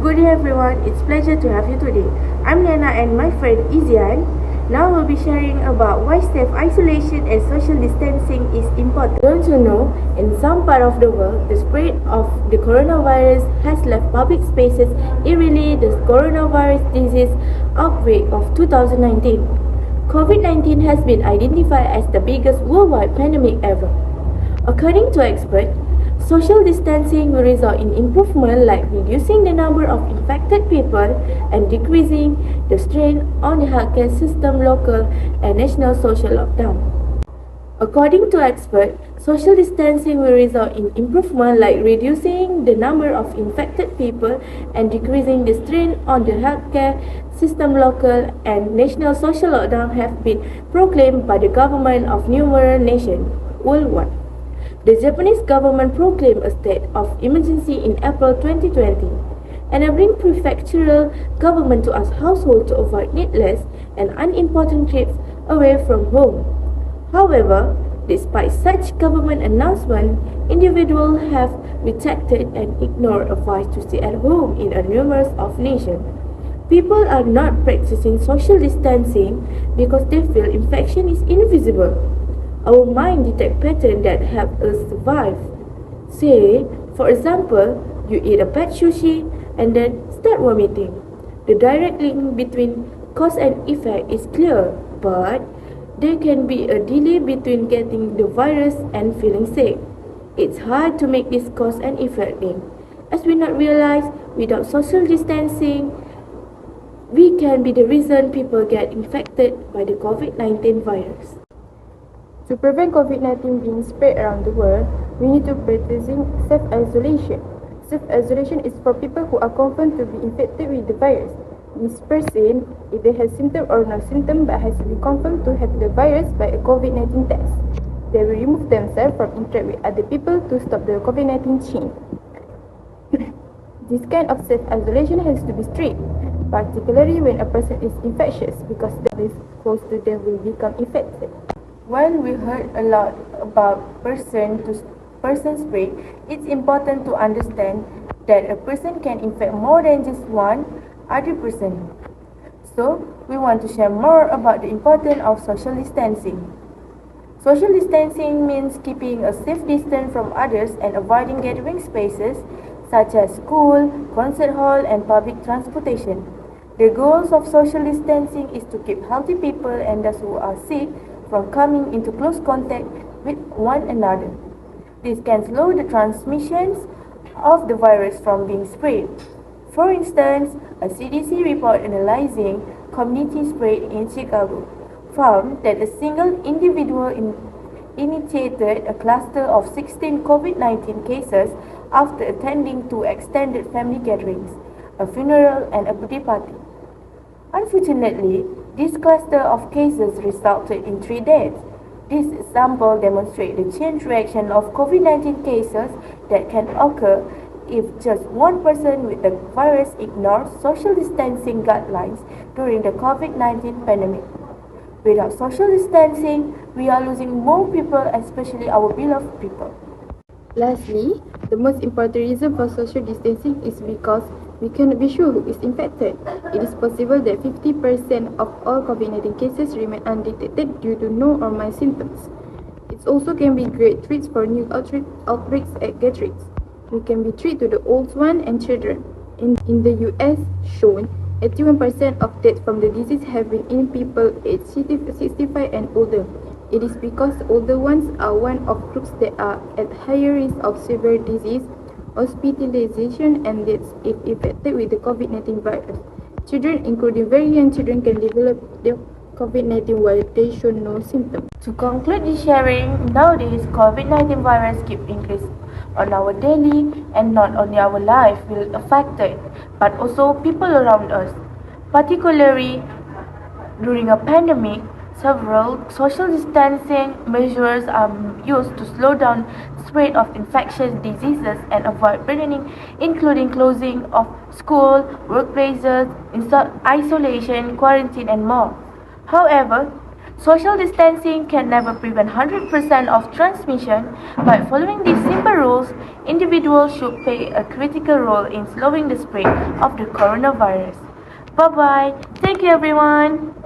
Good day everyone, it's pleasure to have you today. I'm Liana and my friend Izian. Now we'll be sharing about why self-isolation and social distancing is important. Don't you know, in some part of the world, the spread of the coronavirus has left public spaces eerily the coronavirus disease outbreak of 2019. COVID-19 has been identified as the biggest worldwide pandemic ever. According to experts, social distancing will result in improvement like reducing the number of infected people and decreasing the strain on the healthcare system, local and national social lockdown. According to experts, social distancing will result in improvement like reducing the number of infected people and decreasing the strain on the healthcare system, local and national social lockdown have been proclaimed by the government of numerous nations worldwide. The Japanese government proclaimed a state of emergency in April 2020, enabling prefectural government to ask households to avoid needless and unimportant trips away from home. However, despite such government announcement, individuals have rejected and ignored advice to stay at home in a numerous of nations. People are not practicing social distancing because they feel infection is invisible. Our mind detects patterns that help us survive. Say, for example, you eat a bad sushi and then start vomiting. The direct link between cause and effect is clear, but there can be a delay between getting the virus and feeling sick. It's hard to make this cause and effect link, as we not realize without social distancing, we can be the reason people get infected by the COVID-19 virus. To prevent COVID-19 being spread around the world, we need to practice self-isolation. Self-isolation is for people who are confirmed to be infected with the virus. This person, if they have symptoms or no symptoms but has been confirmed to have the virus by a COVID-19 test, they will remove themselves from interact with other people to stop the COVID-19 chain. This kind of self-isolation has to be strict, particularly when a person is infectious, because those close to them will become infected. While we heard a lot about person-to-person spread, it's important to understand that a person can infect more than just one other person. So, we want to share more about the importance of social distancing. Social distancing means keeping a safe distance from others and avoiding gathering spaces such as school, concert hall, and public transportation. The goals of social distancing is to keep healthy people and those who are sick from coming into close contact with one another. This can slow the transmissions of the virus from being spread. For instance, a CDC report analyzing community spread in Chicago found that a single individual initiated a cluster of 16 COVID-19 cases after attending two extended family gatherings, a funeral and a birthday party. Unfortunately, this cluster of cases resulted in 3 deaths. This example demonstrates the chain reaction of COVID-19 cases that can occur if just one person with the virus ignores social distancing guidelines during the COVID-19 pandemic. Without social distancing, we are losing more people, especially our beloved people. Lastly, the most important reason for social distancing is because we cannot be sure who is infected. It is possible that 50% of all COVID-19 cases remain undetected due to no or mild symptoms. It also can be great threats for new outbreaks at gatherings. We can be treated to the old ones and children. In the US, shown 81% of deaths from the disease have been in people aged 65 and older. It is because the older ones are one of groups that are at higher risk of severe disease, hospitalization and deaths if infected with the COVID-19 virus. Children, including very young children, can develop the COVID-19 while they show no symptoms. To conclude this sharing, nowadays COVID-19 virus keep increasing on our daily and not only our life will affected, but also people around us. Particularly during a pandemic, several social distancing measures are used to slow down spread of infectious diseases and avoid spreading, including closing of school, workplaces, isolation, quarantine, and more. However, Social distancing can never prevent 100% of transmission. By following these simple rules, individuals should play a critical role in slowing the spread of the coronavirus. Bye bye. Thank you, everyone.